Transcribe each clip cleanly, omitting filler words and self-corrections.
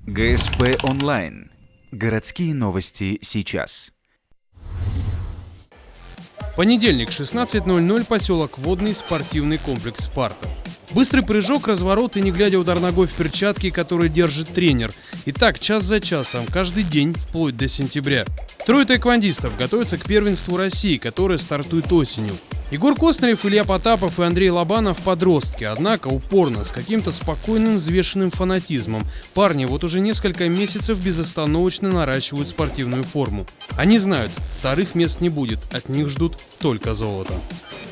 ГСП онлайн. Городские новости сейчас. Понедельник, 16:00, поселок Водный, спортивный комплекс «Спарта». Быстрый прыжок, разворот и не глядя удар ногой в перчатке, который держит тренер. И так, час за часом, каждый день, вплоть до сентября. Трое таэквондистов готовятся к первенству России, которое стартует осенью. Егор Костнарев, Илья Потапов и Андрей Лобанов – подростки, однако упорно, с каким-то спокойным, взвешенным фанатизмом. Парни вот уже несколько месяцев безостановочно наращивают спортивную форму. Они знают, вторых мест не будет, от них ждут только золото.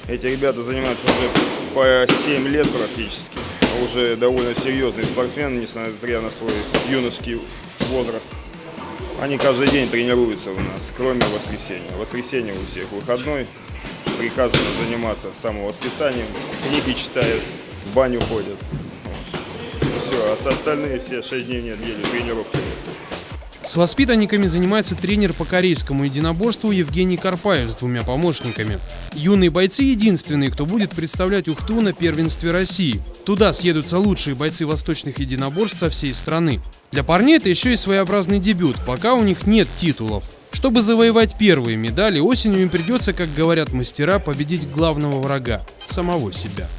Эти ребята занимаются уже по 7 лет практически. Уже довольно серьезные спортсмены, несмотря на свой юношеский возраст. Они каждый день тренируются у нас, кроме воскресенья. Воскресенье у всех выходной. Приказано заниматься самовоспитанием, книги читают, в баню ходят. Все, а остальные все 6 дней в неделю тренировки. С воспитанниками занимается тренер по корейскому единоборству Евгений Карпаев с 2 помощниками. Юные бойцы единственные, кто будет представлять Ухту на первенстве России. Туда съедутся лучшие бойцы восточных единоборств со всей страны. Для парней это еще и своеобразный дебют, пока у них нет титулов. Чтобы завоевать первые медали, осенью им придется, как говорят мастера, победить главного врага – самого себя.